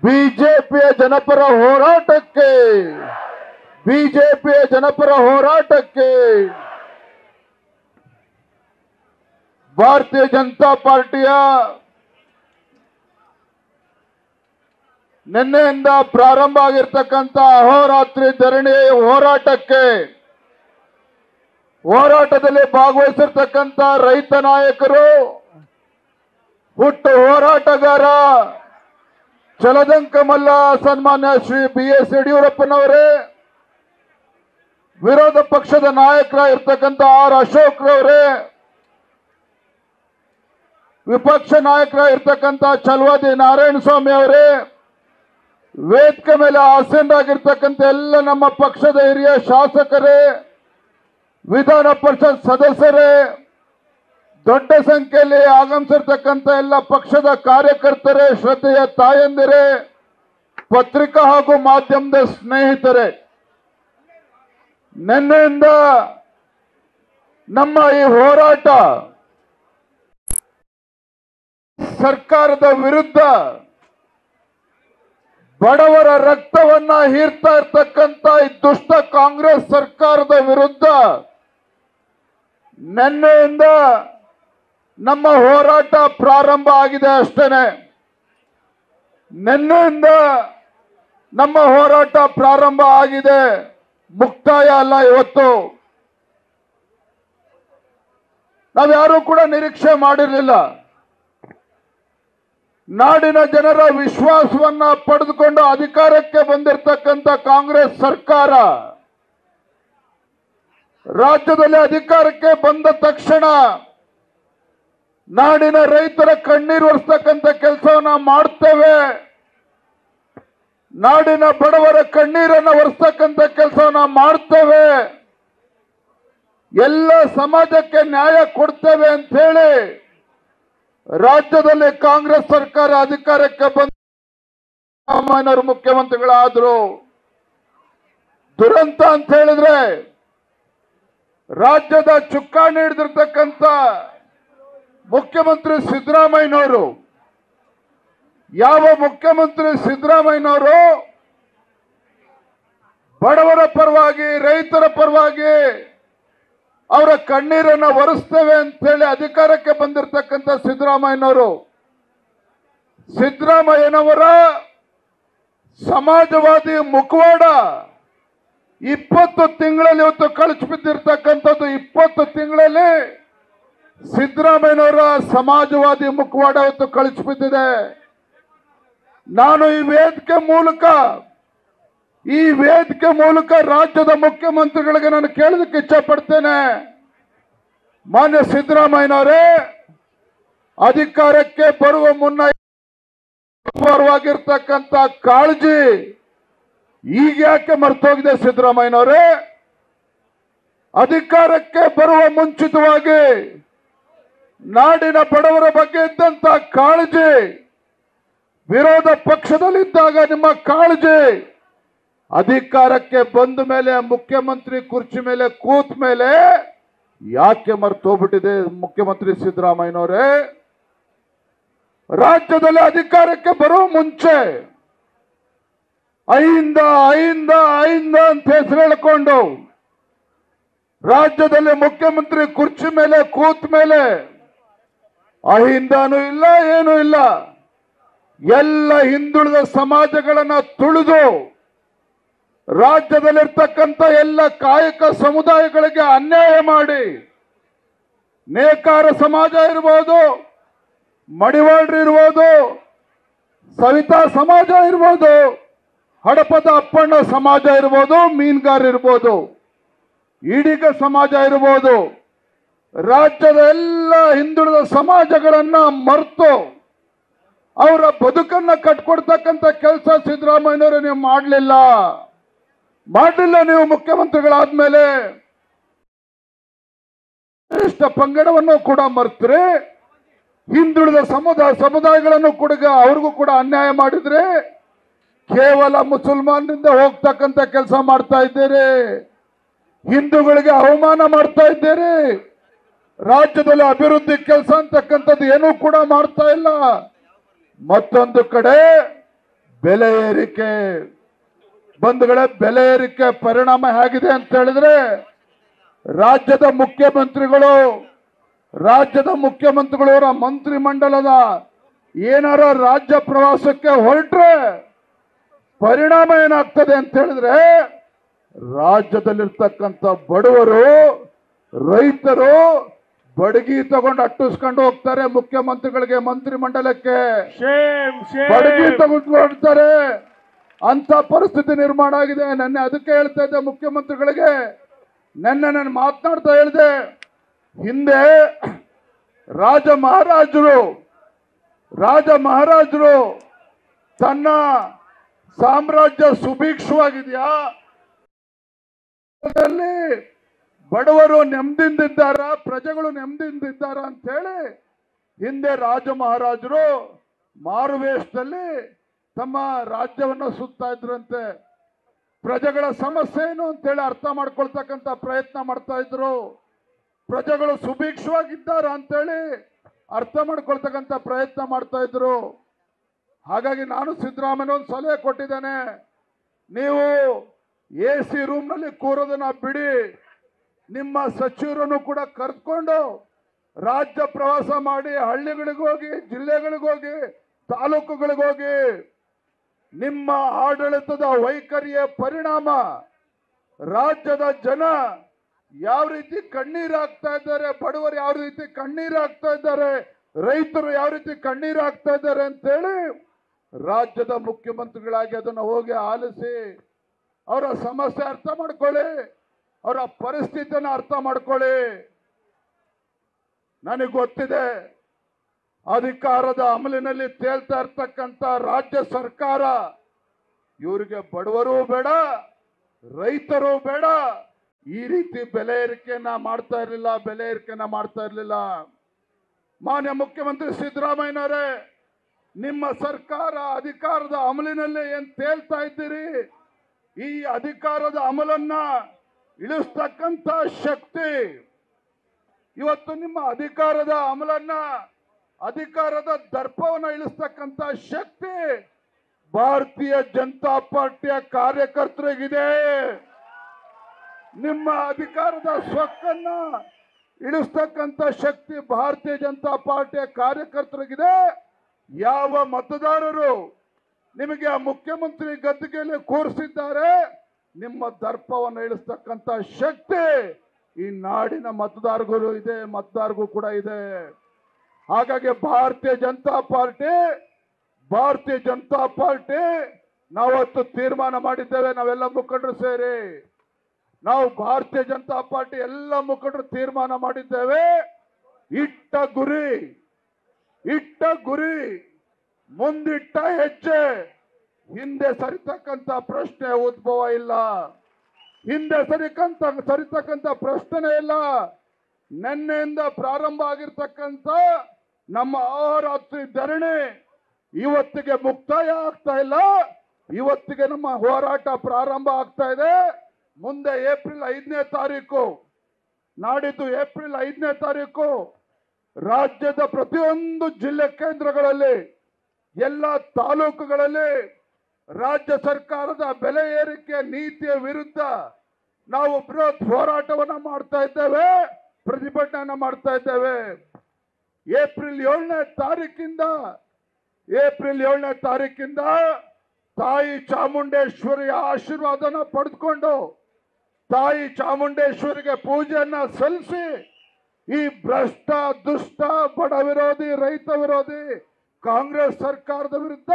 ಬಿಜೆಪಿಯ ಜನಪರ ಹೋರಾಟಕ್ಕೆ ಭಾರತೀಯ ಜನತಾ ಪಾರ್ಟಿಯ ನಿನ್ನೆಯಿಂದ ಪ್ರಾರಂಭ ಆಗಿರ್ತಕ್ಕಂಥ ಅಹೋರಾತ್ರಿ ಧರಣಿ ಹೋರಾಟದಲ್ಲಿ ಭಾಗವಹಿಸಿರ್ತಕ್ಕಂಥ ರೈತ ನಾಯಕರು, ಹುಟ್ಟು ಹೋರಾಟಗಾರ ಚಲದಂಕ ಮಲ್ಲ ಸನ್ಮಾನ್ಯ ಶ್ರೀ BS ಯಡಿಯೂರಪ್ಪನವರೇ, ವಿರೋಧ ಪಕ್ಷದ ನಾಯಕರಾಗಿರ್ತಕ್ಕಂಥ R ಅಶೋಕ್ ರವರೇ, ವಿಪಕ್ಷ ನಾಯಕರಾಗಿರ್ತಕ್ಕಂಥ ಚಲವಾದಿ ನಾರಾಯಣಸ್ವಾಮಿ ಅವರೇ, ವೇದಿಕೆ ಮೇಲೆ ಆಸೀನರಾಗಿರ್ತಕ್ಕಂಥ ಎಲ್ಲ ನಮ್ಮ ಪಕ್ಷದ ಹಿರಿಯ ಶಾಸಕರೇ, ವಿಧಾನ ಪರಿಷತ್ ಸದಸ್ಯರೇ, ದೊಡ್ಡ ಸಂಖ್ಯೆಯಲ್ಲಿ ಆಗಮಿಸಿರ್ತಕ್ಕಂಥ ಎಲ್ಲ ಪಕ್ಷದ ಕಾರ್ಯಕರ್ತರೇ, ಶ್ರದ್ಧೆಯ ತಾಯಂದಿರೇ, ಪತ್ರಿಕಾ ಹಾಗೂ ಮಾಧ್ಯಮದ ಸ್ನೇಹಿತರೆ, ನಿನ್ನೆಯಿಂದ ನಮ್ಮ ಈ ಹೋರಾಟ ಸರ್ಕಾರದ ವಿರುದ್ಧ, ಬಡವರ ರಕ್ತವನ್ನ ಹೀರ್ತಾ ಇರ್ತಕ್ಕಂಥ ಈ ದುಷ್ಟ ಕಾಂಗ್ರೆಸ್ ಸರ್ಕಾರದ ವಿರುದ್ಧ ನಿನ್ನೆಯಿಂದ ನಮ್ಮ ಹೋರಾಟ ಪ್ರಾರಂಭ ಆಗಿದೆ ಅಷ್ಟೇನೆ. ನಿನ್ನೆಯಿಂದ ನಮ್ಮ ಹೋರಾಟ ಪ್ರಾರಂಭ ಆಗಿದೆ, ಮುಕ್ತಾಯ ಅಲ್ಲ. ಇವತ್ತು ನಾವ್ಯಾರೂ ಕೂಡ ನಿರೀಕ್ಷೆ ಮಾಡಿರಲಿಲ್ಲ. ನಾಡಿನ ಜನರ ವಿಶ್ವಾಸವನ್ನ ಪಡೆದುಕೊಂಡು ಅಧಿಕಾರಕ್ಕೆ ಬಂದಿರತಕ್ಕಂಥ ಕಾಂಗ್ರೆಸ್ ಸರ್ಕಾರ ರಾಜ್ಯದಲ್ಲಿ ಅಧಿಕಾರಕ್ಕೆ ಬಂದ ತಕ್ಷಣ ನಾಡಿನ ರೈತರ ಕಣ್ಣೀರು ಒರೆಸ್ತಕ್ಕಂಥ ಕೆಲಸವನ್ನ ಮಾಡ್ತೇವೆ, ನಾಡಿನ ಬಡವರ ಕಣ್ಣೀರನ್ನು ಒರೆಸ್ತಕ್ಕಂಥ ಕೆಲಸವನ್ನ ಮಾಡ್ತೇವೆ, ಎಲ್ಲ ಸಮಾಜಕ್ಕೆ ನ್ಯಾಯ ಕೊಡ್ತೇವೆ ಅಂತ ಹೇಳಿ ರಾಜ್ಯದಲ್ಲಿ ಕಾಂಗ್ರೆಸ್ ಸರ್ಕಾರ ಅಧಿಕಾರಕ್ಕೆ ಬಂದ ಸಿದ್ದರಾಮಯ್ಯನವರು ಮುಖ್ಯಮಂತ್ರಿಗಳಾದ್ರು. ದುರಂತ ಅಂತ ಹೇಳಿದ್ರೆ ರಾಜ್ಯದ ಚುಕ್ಕಾಣಿ ಹಿಡಿದಿರ್ತಕ್ಕಂಥ ಮುಖ್ಯಮಂತ್ರಿ ಸಿದ್ದರಾಮಯ್ಯನವರು, ಯಾವ ಮುಖ್ಯಮಂತ್ರಿ ಸಿದ್ದರಾಮಯ್ಯನವರು ಬಡವರ ಪರವಾಗಿ, ರೈತರ ಪರವಾಗಿ ಅವರ ಕಣ್ಣೀರನ್ನ ಒರೆಸ್ತೇವೆ ಅಂತ ಹೇಳಿ ಅಧಿಕಾರಕ್ಕೆ ಬಂದಿರತಕ್ಕಂಥ ಸಿದ್ದರಾಮಯ್ಯನವರ ಸಮಾಜವಾದಿ ಮುಖವಾಡ 20 ತಿಂಗಳಲ್ಲಿ ಇವತ್ತು ಕಳಚಿ ಬಿದ್ದಿರ್ತಕ್ಕಂಥದ್ದು. 20 ತಿಂಗಳಲ್ಲಿ ಸಿದ್ದರಾಮಯ್ಯನವರ ಸಮಾಜವಾದಿ ಮುಖವಾಡ ಇವತ್ತು ಕಳಚಿ ಬಿದ್ದಿದೆ. ನಾನು ಈ ವೇದಿಕೆ ಮೂಲಕ ರಾಜ್ಯದ ಮುಖ್ಯಮಂತ್ರಿಗಳಿಗೆ ನಾನು ಕೇಳೋದಕ್ಕೆ ಇಚ್ಛೆ ಪಡ್ತೇನೆ. ಮಾನ್ಯ ಸಿದ್ದರಾಮಯ್ಯನವರೇ, ಅಧಿಕಾರಕ್ಕೆ ಬರುವ ಮುನ್ನ ಪರವಾಗಿರ್ತಕ್ಕಂಥ ಕಾಳಜಿ ಈಗ ಯಾಕೆ ಮರ್ತೋಗಿದೆ? ಸಿದ್ದರಾಮಯ್ಯನವರೇ, ಅಧಿಕಾರಕ್ಕೆ ಬರುವ ಮುಂಚಿತವಾಗಿ ನಾಡಿನ ಬಡವರ ಬಗ್ಗೆ ಇದ್ದಂತ ಕಾಳಜಿ, ವಿರೋಧ ಪಕ್ಷದಲ್ಲಿದ್ದಾಗ ನಿಮ್ಮ ಕಾಳಜಿ, ಅಧಿಕಾರಕ್ಕೆ ಬಂದ ಮೇಲೆ ಮುಖ್ಯಮಂತ್ರಿ ಕುರ್ಚಿ ಮೇಲೆ ಕೂತ ಮೇಲೆ ಯಾಕೆ ಮರ್ತೋಗ್ಬಿಟ್ಟಿದೆ? ಮುಖ್ಯಮಂತ್ರಿ ಸಿದ್ದರಾಮಯ್ಯನವರೇ, ರಾಜ್ಯದಲ್ಲಿ ಅಧಿಕಾರಕ್ಕೆ ಬರೋ ಮುಂಚೆ ಐಂದ ಅಂತ ಹೆಸರು ಹೇಳಿಕೊಂಡು ರಾಜ್ಯದಲ್ಲಿ ಮುಖ್ಯಮಂತ್ರಿ ಕುರ್ಚಿ ಮೇಲೆ ಕೂತ ಮೇಲೆ ಅಹಿಂದನೂ ಇಲ್ಲ, ಏನೂ ಇಲ್ಲ, ಎಲ್ಲ ಹಿಂದುಳಿದ ಸಮಾಜಗಳನ್ನ ತುಳಿದು ರಾಜ್ಯದಲ್ಲಿರ್ತಕ್ಕಂಥ ಎಲ್ಲ ಕಾಯಕ ಸಮುದಾಯಗಳಿಗೆ ಅನ್ಯಾಯ ಮಾಡಿ, ನೇಕಾರ ಸಮಾಜ ಇರ್ಬೋದು, ಮಡಿವಾಳ್ರು ಇರ್ಬೋದು, ಸವಿತಾ ಸಮಾಜ ಇರ್ಬೋದು, ಹಡಪದ ಅಪ್ಪಣ್ಣ ಸಮಾಜ ಇರ್ಬೋದು, ಮೀನುಗಾರ ಇರ್ಬೋದು, ಈಡಿಗ ಸಮಾಜ ಇರ್ಬೋದು, ರಾಜ್ಯದ ಎಲ್ಲ ಹಿಂದುಳಿದ ಸಮಾಜಗಳನ್ನ ಮರೆತು ಅವರ ಬದುಕನ್ನ ಕಟ್ಕೊಡ್ತಕ್ಕಂಥ ಕೆಲಸ ಸಿದ್ದರಾಮಯ್ಯನವರು ನೀವು ಮಾಡಲಿಲ್ಲ. ನೀವು ಮುಖ್ಯಮಂತ್ರಿಗಳಾದ್ಮೇಲೆ ಇಷ್ಟ ಪಂಗಡವನ್ನು ಕೂಡ ಮರೆತ್ರೆ, ಹಿಂದುಳಿದ ಸಮುದಾಯಗಳನ್ನು ಕೂಡ ಅವ್ರಿಗೂ ಕೂಡ ಅನ್ಯಾಯ ಮಾಡಿದ್ರೆ, ಕೇವಲ ಮುಸಲ್ಮಾನರಿಂದ ಹೋಗ್ತಕ್ಕಂಥ ಕೆಲಸ ಮಾಡ್ತಾ ಇದ್ದೀರಿ, ಹಿಂದೂಗಳಿಗೆ ಅವಮಾನ ಮಾಡ್ತಾ ಇದ್ದೀರಿ, ರಾಜ್ಯದಲ್ಲಿ ಅಭಿವೃದ್ಧಿ ಕೆಲಸ ಅಂತಕ್ಕಂಥದ್ದು ಏನೂ ಕೂಡ ಮಾಡ್ತಾ ಇಲ್ಲ. ಮತ್ತೊಂದು ಕಡೆ ಬೆಲೆ ಏರಿಕೆ ಬಂಧುಗಳೇ, ಬೆಲೆ ಏರಿಕೆ ಪರಿಣಾಮ ಹೇಗಿದೆ ಅಂತ ಹೇಳಿದ್ರೆ ರಾಜ್ಯದ ಮುಖ್ಯಮಂತ್ರಿಗಳು ಅವರ ಮಂತ್ರಿ ಮಂಡಲದ ಏನಾರ ರಾಜ್ಯ ಪ್ರವಾಸಕ್ಕೆ ಹೊರಟ್ರೆ ಪರಿಣಾಮ ಏನಾಗ್ತದೆ ಅಂತ ಹೇಳಿದ್ರೆ ರಾಜ್ಯದಲ್ಲಿರ್ತಕ್ಕಂಥ ಬಡವರು ರೈತರು ಬಡಗಿ ತಗೊಂಡು ಅಟ್ಟಿಸ್ಕೊಂಡು ಹೋಗ್ತಾರೆ. ಮುಖ್ಯಮಂತ್ರಿಗಳಿಗೆ ಮಂತ್ರಿ ಮಂಡಲಕ್ಕೆ ಬಡಗಿ ತಗೊಂಡು ಹೋಗ್ತಾರೆ. ಅಂತ ಪರಿಸ್ಥಿತಿ ನಿರ್ಮಾಣ ಆಗಿದೆ. ನೆನ್ನೆ ಅದಕ್ಕೆ ಹೇಳ್ತಾ ಇದ್ದೆ ಮುಖ್ಯಮಂತ್ರಿಗಳಿಗೆ, ನೆನ್ನೆ ನಾನು ಮಾತನಾಡ್ತಾ ಹೇಳಿದೆ, ಹಿಂದೆ ರಾಜ ಮಹಾರಾಜರು ತನ್ನ ಸಾಮ್ರಾಜ್ಯ ಸುಭಿಕ್ಷವಾಗಿದೆಯಾ, ಬಡವರು ನೆಮ್ಮದಿಯಿಂದಿದ್ದಾರ, ಪ್ರಜೆಗಳು ನೆಮ್ಮದಿಯಿಂದಿದ್ದಾರ ಅಂತ ಹೇಳಿ ಹಿಂದೆ ರಾಜ ಮಹಾರಾಜರು ಮಾರುವೇಷದಲ್ಲಿ ತಮ್ಮ ರಾಜ್ಯವನ್ನ ಸುತ್ತಾ ಇದ್ರಂತೆ. ಪ್ರಜೆಗಳ ಸಮಸ್ಯೆ ಏನು ಅಂತೇಳಿ ಅರ್ಥ ಮಾಡ್ಕೊಳ್ತಕ್ಕಂಥ ಪ್ರಯತ್ನ ಮಾಡ್ತಾ ಇದ್ರು. ಪ್ರಜೆಗಳು ಸುಭಿಕ್ಷವಾಗಿದ್ದಾರ ಅಂತೇಳಿ ಅರ್ಥ ಮಾಡ್ಕೊಳ್ತಕ್ಕಂಥ ಪ್ರಯತ್ನ ಮಾಡ್ತಾ ಇದ್ರು. ಹಾಗಾಗಿ ನಾನು ಸಿದ್ದರಾಮಯ್ಯ ಒಂದು ಸಲಹೆ ಕೊಟ್ಟಿದ್ದೇನೆ, ನೀವು AC ರೂಮ್ನಲ್ಲಿ ಕೂರೋದನ್ನ ಬಿಡಿ, ನಿಮ್ಮ ಸಚಿವರನ್ನು ಕೂಡ ಕರೆದುಕೊಂಡು ರಾಜ್ಯ ಪ್ರವಾಸ ಮಾಡಿ, ಹಳ್ಳಿಗಳಿಗೋಗಿ, ಜಿಲ್ಲೆಗಳಿಗೋಗಿ, ತಾಲೂಕುಗಳಿಗೋಗಿ ನಿಮ್ಮ ಆಡಳಿತದ ವೈಖರಿಯ ಪರಿಣಾಮ ರಾಜ್ಯದ ಜನ ಯಾವ ರೀತಿ ಕಣ್ಣೀರಾಗ್ತಾ ಇದ್ದಾರೆ, ಬಡವರು ಯಾವ ರೀತಿ ಕಣ್ಣೀರಾಗ್ತಾ ಇದ್ದಾರೆ, ರೈತರು ಯಾವ ರೀತಿ ಕಣ್ಣೀರಾಗ್ತಾ ಇದ್ದಾರೆ ಅಂತೇಳಿ ರಾಜ್ಯದ ಮುಖ್ಯಮಂತ್ರಿಗಳಾಗಿ ಅದನ್ನು ಹೋಗಿ ಆಲಿಸಿ ಅವರ ಸಮಸ್ಯೆ ಅರ್ಥ ಮಾಡ್ಕೊಳ್ಳಿ, ಅವರ ಪರಿಸ್ಥಿತಿಯನ್ನು ಅರ್ಥ ಮಾಡ್ಕೊಳ್ಳಿ. ನನಗೆ ಗೊತ್ತಿದೆ, ಅಧಿಕಾರದ ಅಮಲಿನಲ್ಲಿ ತೇಲ್ತಾ ಇರ್ತಕ್ಕಂಥ ರಾಜ್ಯ ಸರ್ಕಾರ ಇವರಿಗೆ ಬಡವರು ಬೇಡ, ರೈತರು ಬೇಡ, ಈ ರೀತಿ ಬೆಲೆ ಏರಿಕೆಯನ್ನ ಮಾಡ್ತಾ ಇರಲಿಲ್ಲ. ಮಾನ್ಯ ಮುಖ್ಯಮಂತ್ರಿ ಸಿದ್ದರಾಮಯ್ಯನವರೇ, ನಿಮ್ಮ ಸರ್ಕಾರ ಅಧಿಕಾರದ ಅಮಲಿನಲ್ಲಿ ಏನ್ ತೇಲ್ತಾ ಇದ್ದೀರಿ, ಈ ಅಧಿಕಾರದ ಅಮಲನ್ನ ಇಳಿಸ್ತಕ್ಕಂಥ ಶಕ್ತಿ ಇವತ್ತು ನಿಮ್ಮ ಅಧಿಕಾರದ ಅಮಲನ್ನ, ಅಧಿಕಾರದ ದರ್ಪವನ್ನು ಇಳಿಸ್ತಕ್ಕಂಥ ಶಕ್ತಿ ಭಾರತೀಯ ಜನತಾ ಪಾರ್ಟಿಯ ಕಾರ್ಯಕರ್ತರಿಗಿದೆ. ನಿಮ್ಮ ಅಧಿಕಾರದ ಸೊಕ್ಕನ್ನ ಇಳಿಸ್ತಕ್ಕಂಥ ಶಕ್ತಿ ಭಾರತೀಯ ಜನತಾ ಪಾರ್ಟಿಯ ಕಾರ್ಯಕರ್ತರಿಗಿದೆ. ಯಾವ ಮತದಾರರು ನಿಮಗೆ ಆ ಮುಖ್ಯಮಂತ್ರಿ ಗದ್ದುಗೆಯಲ್ಲಿ ಕೂರಿಸಿದ್ದಾರೆ, ನಿಮ್ಮ ದರ್ಪವನ್ನು ಇಳಿಸ್ತಕ್ಕಂಥ ಶಕ್ತಿ ಈ ನಾಡಿನ ಮತದಾರರಿಗೂ ಕೂಡ ಇದೆ. ಹಾಗಾಗಿ ಭಾರತೀಯ ಜನತಾ ಪಾರ್ಟಿ ನಾವತ್ತು ತೀರ್ಮಾನ ಮಾಡಿದ್ದೇವೆ, ನಾವೆಲ್ಲ ಮುಖಂಡರು ಸೇರಿ ನಾವು ಭಾರತೀಯ ಜನತಾ ಪಾರ್ಟಿ ಎಲ್ಲ ಮುಖಂಡರು ತೀರ್ಮಾನ ಮಾಡಿದ್ದೇವೆ. ಇಟ್ಟ ಗುರಿ ಮುಂದಿಟ್ಟ ಹೆಜ್ಜೆ, ಹಿಂದೆ ಸರಿತಕ್ಕಂಥ ಪ್ರಶ್ನೆ ಉದ್ಭವ ಇಲ್ಲ, ಹಿಂದೆ ಸರಿತಕ್ಕಂಥ ಪ್ರಶ್ನೆ ಇಲ್ಲ. ನಿನ್ನೆಯಿಂದ ಪ್ರಾರಂಭ ಆಗಿರ್ತಕ್ಕಂಥ ನಮ್ಮ ಅಹೋರಾತ್ರಿ ಧರಣಿ ಇವತ್ತಿಗೆ ಮುಕ್ತಾಯ ಆಗ್ತಾ ಇಲ್ಲ, ಇವತ್ತಿಗೆ ನಮ್ಮ ಹೋರಾಟ ಪ್ರಾರಂಭ ಆಗ್ತಾ ಇದೆ. ಮುಂದೆ ಏಪ್ರಿಲ್ 5ನೇ ತಾರೀಕು, ನಾಡಿದ್ದು ಏಪ್ರಿಲ್ 5ನೇ ತಾರೀಕು ರಾಜ್ಯದ ಪ್ರತಿಯೊಂದು ಜಿಲ್ಲೆ ಕೇಂದ್ರಗಳಲ್ಲಿ, ಎಲ್ಲ ತಾಲೂಕುಗಳಲ್ಲಿ ರಾಜ್ಯ ಸರ್ಕಾರದ ಬೆಲೆ ಏರಿಕೆ ನೀತಿಯ ವಿರುದ್ಧ ನಾವು ಬೃಹತ್ ಹೋರಾಟವನ್ನ ಮಾಡ್ತಾ ಇದ್ದೇವೆ, ಪ್ರತಿಭಟನೆ ಮಾಡ್ತಾ ಇದ್ದೇವೆ. ಏಪ್ರಿಲ್ 7ನೇ ತಾರೀಕಿಂದ ತಾಯಿ ಚಾಮುಂಡೇಶ್ವರಿಯ ಆಶೀರ್ವಾದನ ಪಡೆದುಕೊಂಡು ತಾಯಿ ಚಾಮುಂಡೇಶ್ವರಿಗೆ ಪೂಜೆಯನ್ನ ಸಲ್ಲಿಸಿ ಈ ಭ್ರಷ್ಟ, ದುಷ್ಟ, ಬಡ ವಿರೋಧಿ, ರೈತ ವಿರೋಧಿ ಕಾಂಗ್ರೆಸ್ ಸರ್ಕಾರದ ವಿರುದ್ಧ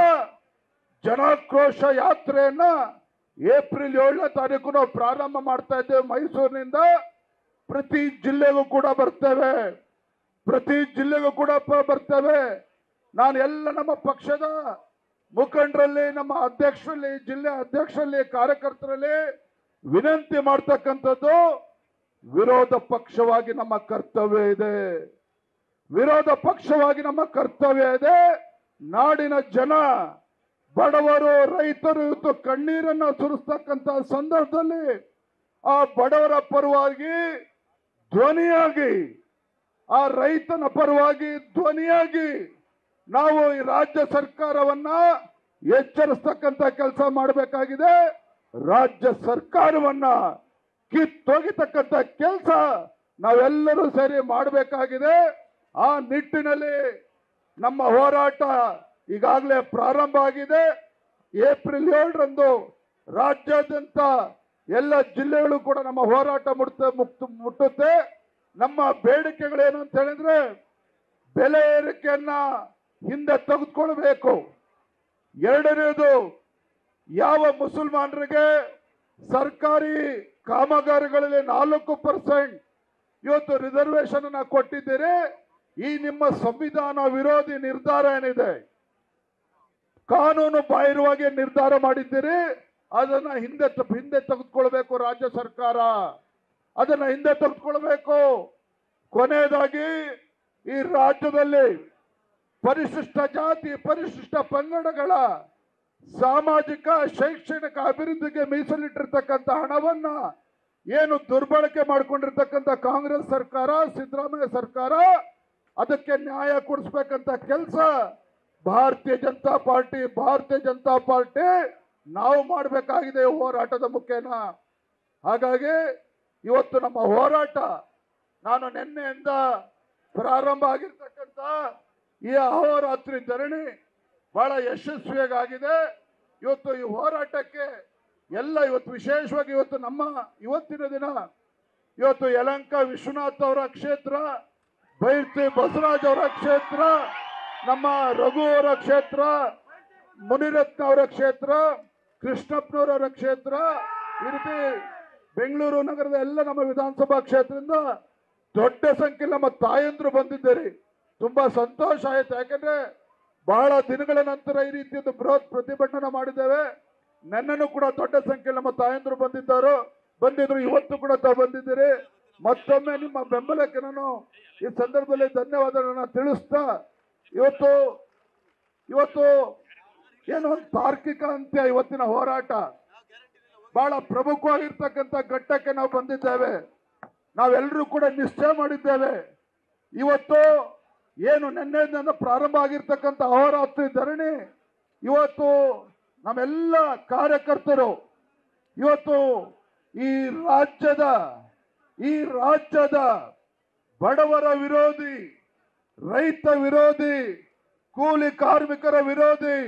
ಜನಾಕ್ರೋಶ ಯಾತ್ರೆಯನ್ನ ಏಪ್ರಿಲ್ 7ನೇ ತಾರೀಕು ನಾವು ಪ್ರಾರಂಭ ಮಾಡ್ತಾ ಇದ್ದೇವೆ. ಮೈಸೂರಿನಿಂದ ಪ್ರತಿ ಜಿಲ್ಲೆಗೂ ಕೂಡ ಬರ್ತೇವೆ. ನಾನು ಎಲ್ಲ ನಮ್ಮ ಪಕ್ಷದ ಮುಖಂಡರಲ್ಲಿ, ನಮ್ಮ ಅಧ್ಯಕ್ಷರಲ್ಲಿ, ಜಿಲ್ಲೆ ಅಧ್ಯಕ್ಷರಲ್ಲಿ, ಕಾರ್ಯಕರ್ತರಲ್ಲಿ ವಿನಂತಿ ಮಾಡ್ತಕ್ಕಂಥದ್ದು, ವಿರೋಧ ಪಕ್ಷವಾಗಿ ನಮ್ಮ ಕರ್ತವ್ಯ ಇದೆ. ನಾಡಿನ ಜನ, ಬಡವರು, ರೈತರು ಇವತ್ತು ಕಣ್ಣೀರನ್ನು ಸುರಿಸ್ತಕ್ಕಂಥ ಸಂದರ್ಭದಲ್ಲಿ ಆ ಬಡವರ ಪರವಾಗಿ ಧ್ವನಿಯಾಗಿ, ಆ ರೈತನ ಪರವಾಗಿ ಧ್ವನಿಯಾಗಿ ನಾವು ಈ ರಾಜ್ಯ ಸರ್ಕಾರವನ್ನ ಎಚ್ಚರಿಸ್ತಕ್ಕಂಥ ಕೆಲಸ ಮಾಡಬೇಕಾಗಿದೆ. ರಾಜ್ಯ ಸರ್ಕಾರವನ್ನ ಕಿತ್ತೊಗಿತಕ್ಕಂಥ ಕೆಲಸ ನಾವೆಲ್ಲರೂ ಸೇರಿ ಮಾಡಬೇಕಾಗಿದೆ. ಆ ನಿಟ್ಟಿನಲ್ಲಿ ನಮ್ಮ ಹೋರಾಟ ಈಗಾಗಲೇ ಪ್ರಾರಂಭ ಆಗಿದೆ. ಏಪ್ರಿಲ್ 7ರಂದು ರಾಜ್ಯಾದ್ಯಂತ ಎಲ್ಲ ಜಿಲ್ಲೆಗಳು ಕೂಡ ನಮ್ಮ ಹೋರಾಟ ಮುಟ್ಟುತ್ತೆ. ನಮ್ಮ ಬೇಡಿಕೆಗಳೇನು ಅಂತ ಹೇಳಿದ್ರೆ, ಬೆಲೆ ಏರಿಕೆಯನ್ನ ಹಿಂದೆ ತೆಗೆದುಕೊಳ್ಬೇಕು. ಎರಡನೇದು, ಯಾವ ಮುಸಲ್ಮಾನರಿಗೆ ಸರ್ಕಾರಿ ಕಾಮಗಾರಿಗಳಲ್ಲಿ 4% ಇವತ್ತು ರಿಸರ್ವೇಶನ್ ಅನ್ನ ಕೊಟ್ಟಿದ್ದೀರಿ, ಈ ನಿಮ್ಮ ಸಂವಿಧಾನ ವಿರೋಧಿ ನಿರ್ಧಾರ ಏನಿದೆ, ಕಾನೂನು ಬಾಹಿರವಾಗಿ ನಿರ್ಧಾರ ಮಾಡಿದ್ದೀರಿ, ಅದನ್ನ ಹಿಂದೆ ತೆಗೆದುಕೊಳ್ಬೇಕು. ರಾಜ್ಯ ಸರ್ಕಾರ ಅದನ್ನ ಹಿಂದೆ ತೆಗೆದುಕೊಳ್ಬೇಕು. ಕೊನೆಯದಾಗಿ, ಈ ರಾಜ್ಯದಲ್ಲಿ ಪರಿಶಿಷ್ಟ ಜಾತಿ ಪರಿಶಿಷ್ಟ ಪಂಗಡಗಳ ಸಾಮಾಜಿಕ ಶೈಕ್ಷಣಿಕ ಅಭಿವೃದ್ಧಿಗೆ ಮೀಸಲಿಟ್ಟಿರ್ತಕ್ಕಂಥ ಹಣವನ್ನ ಏನು ದುರ್ಬಳಕೆ ಮಾಡಿಕೊಂಡಿರ್ತಕ್ಕಂಥ ಕಾಂಗ್ರೆಸ್ ಸರ್ಕಾರ, ಸಿದ್ದರಾಮಯ್ಯ ಸರ್ಕಾರ, ಅದಕ್ಕೆ ನ್ಯಾಯ ಕೊಡಿಸ್ಬೇಕಂತ ಕೆಲಸ ಭಾರತೀಯ ಜನತಾ ಪಾರ್ಟಿ ನಾವು ಮಾಡಬೇಕಾಗಿದೆ ಹೋರಾಟದ ಮುಖೇನ. ಹಾಗಾಗಿ ಇವತ್ತು ನಮ್ಮ ಹೋರಾಟ, ನಾನು ನಿನ್ನೆಯಿಂದ ಪ್ರಾರಂಭ ಆಗಿರ್ತಕ್ಕಂಥ ಈ ಅಹೋರಾತ್ರಿ ಧರಣಿ ಬಹಳ ಯಶಸ್ವಿಯಾಗಿದೆ. ಇವತ್ತು ಈ ಹೋರಾಟಕ್ಕೆ ಎಲ್ಲ ಇವತ್ತು ವಿಶೇಷವಾಗಿ ಇವತ್ತಿನ ದಿನ ಇವತ್ತು ಯಲಹಂಕ ವಿಶ್ವನಾಥ್ ಅವರ ಕ್ಷೇತ್ರ, ಬೈರ್ತಿ ಬಸವರಾಜ್ ಅವರ ಕ್ಷೇತ್ರ, ನಮ್ಮ ರಘು ಅವರ ಕ್ಷೇತ್ರ, ಮುನಿರತ್ನ ಅವರ ಕ್ಷೇತ್ರ, ಕೃಷ್ಣಪ್ಪನವರ ಕ್ಷೇತ್ರ, ಈ ರೀತಿ ಬೆಂಗಳೂರು ನಗರದ ಎಲ್ಲ ನಮ್ಮ ವಿಧಾನಸಭಾ ಕ್ಷೇತ್ರದಿಂದ ದೊಡ್ಡ ಸಂಖ್ಯೆಯಲ್ಲಿ ನಮ್ಮ ತಾಯಂದ್ರು ಬಂದಿದ್ದೀರಿ. ತುಂಬಾ ಸಂತೋಷ ಆಯ್ತು. ಯಾಕಂದ್ರೆ ಬಹಳ ದಿನಗಳ ನಂತರ ಈ ರೀತಿಯ ಬೃಹತ್ ಪ್ರತಿಭಟನೆ ಮಾಡಿದ್ದೇವೆ. ನನ್ನನ್ನು ಕೂಡ ದೊಡ್ಡ ಸಂಖ್ಯೆಯಲ್ಲಿ ನಮ್ಮ ತಾಯಂದ್ರು ಬಂದಿದ್ರು. ಇವತ್ತು ಕೂಡ ತಾವು ಬಂದಿದ್ದೀರಿ. ಮತ್ತೊಮ್ಮೆ ನಿಮ್ಮ ಬೆಂಬಲಕ್ಕೆ ನಾನು ಈ ಸಂದರ್ಭದಲ್ಲಿ ಧನ್ಯವಾದಗಳನ್ನ ತಿಳಿಸ್ತಾ, ಇವತ್ತು ಏನು ಒಂದು ತಾರ್ಕಿಕ ಅಂತ್ಯ ಇವತ್ತಿನ ಹೋರಾಟ, ಬಹಳ ಪ್ರಮುಖವಾಗಿರ್ತಕ್ಕಂಥ ಘಟ್ಟಕ್ಕೆ ನಾವು ಬಂದಿದ್ದೇವೆ. ನಾವೆಲ್ಲರೂ ಕೂಡ ನಿಶ್ಚಯ ಮಾಡಿದ್ದೇವೆ, ಇವತ್ತು ಏನು ನಿನ್ನೆಯಿಂದ ಪ್ರಾರಂಭ ಆಗಿರ್ತಕ್ಕಂಥ ಅಹೋರಾತ್ರಿ ಧರಣಿ, ಇವತ್ತು ನಮ್ಮೆಲ್ಲ ಕಾರ್ಯಕರ್ತರು ಇವತ್ತು ಈ ರಾಜ್ಯದ ಬಡವರ ವಿರೋಧಿ, ರೈತ ವಿರೋಧಿ, ಕೂಲಿ ಕಾರ್ಮಿಕರ ವಿರೋಧಿ,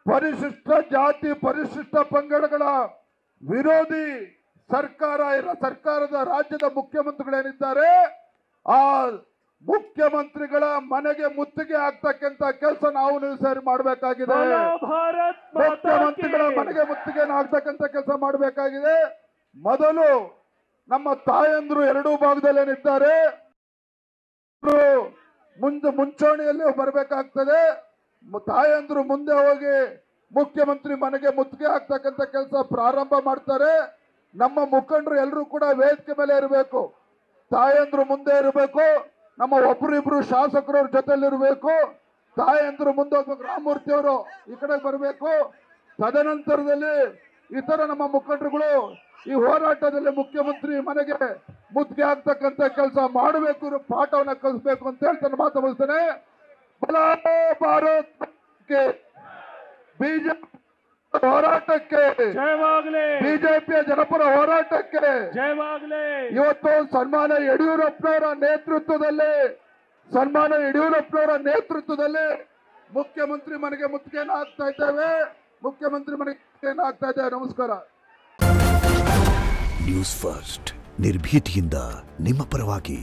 ಪರಿಶಿಷ್ಟ ಜಾತಿ ಪರಿಶಿಷ್ಟ ಪಂಗಡಗಳ ವಿರೋಧಿ ಸರ್ಕಾರದ ರಾಜ್ಯದ ಮುಖ್ಯಮಂತ್ರಿಗಳೇನಿದ್ದಾರೆ, ಆ ಮುಖ್ಯಮಂತ್ರಿಗಳ ಮನೆಗೆ ಮುತ್ತಿಗೆ ಆಗ್ತಕ್ಕಂಥ ಕೆಲಸ ನಾವು ನೀವು ಸೇರಿ ಮಾಡಬೇಕಾಗಿದೆ. ಮುಖ್ಯಮಂತ್ರಿಗಳ ಮನೆಗೆ ಮುತ್ತಿಗೆ ಆಗ್ತಕ್ಕಂಥ ಕೆಲಸ ಮಾಡಬೇಕಾಗಿದೆ. ಮೊದಲು ನಮ್ಮ ತಾಯಂದ್ರು ಎರಡೂ ಭಾಗದಲ್ಲೇನಿದ್ದಾರೆ ಮುಂಚೂಣಿಯಲ್ಲಿ ಬರಬೇಕಾಗ್ತದೆ. ತಾಯಂದ್ರು ಮುಂದೆ ಹೋಗಿ ಮುಖ್ಯಮಂತ್ರಿ ಮನೆಗೆ ಮುತ್ತಿಗೆ ಆಗ್ತಕ್ಕಂಥ ಕೆಲಸ ಪ್ರಾರಂಭ ಮಾಡ್ತಾರೆ. ನಮ್ಮ ಮುಖಂಡರು ಎಲ್ಲರೂ ಕೂಡ ವೇದಿಕೆ ಮೇಲೆ ಇರಬೇಕು, ತಾಯಂದ್ರು ಮುಂದೆ ಇರಬೇಕು, ನಮ್ಮ ಒಬ್ಬರಿಬ್ರು ಶಾಸಕರ ಜೊತೆಲಿರಬೇಕು, ತಾಯಂದ್ರು ಮುಂದೆ ಹೋಗ್ಬೇಕು, ರಾಮಮೂರ್ತಿ ಅವರು ಈ ಕಡೆ ಬರಬೇಕು. ತದನಂತರದಲ್ಲಿ ಇತರ ನಮ್ಮ ಮುಖಂಡರುಗಳು ಈ ಹೋರಾಟದಲ್ಲಿ ಮುಖ್ಯಮಂತ್ರಿ ಮನೆಗೆ ಮುತ್ತಿಗೆ ಆಗ್ತಕ್ಕಂಥ ಕೆಲಸ ಮಾಡಬೇಕು, ಪಾಠವನ್ನ ಕಲಿಸಬೇಕು ಅಂತ ಹೇಳ್ತಾನೆ ಮಾತು ಮುಗಿಸ್ತೇನೆ. ಭಾರತಕ್ಕೆ ಬಿಜೆಪಿ ಹೋರಾಟಕ್ಕೆ ಜಯವಾಗಲಿ, ಬಿಜೆಪಿಯ ಜನಪರ ಹೋರಾಟಕ್ಕೆ ಜಯವಾಗಲಿ. ಇವತ್ತು ಸನ್ಮಾನ್ಯ ಯಡಿಯೂರಪ್ಪನವರ ನೇತೃತ್ವದಲ್ಲಿ ಮುಖ್ಯಮಂತ್ರಿ ಮನೆಗೆ ಮುತ್ತಿಗೆಯನ್ನು ಹಾಕ್ತಾ ಇದ್ದೇವೆ. ನಮಸ್ಕಾರ. ನ್ಯೂಸ್ ಫಸ್ಟ್, ನಿರ್ಭೀತಿಯಿಂದ ನಿಮ್ಮ ಪರವಾಗಿ.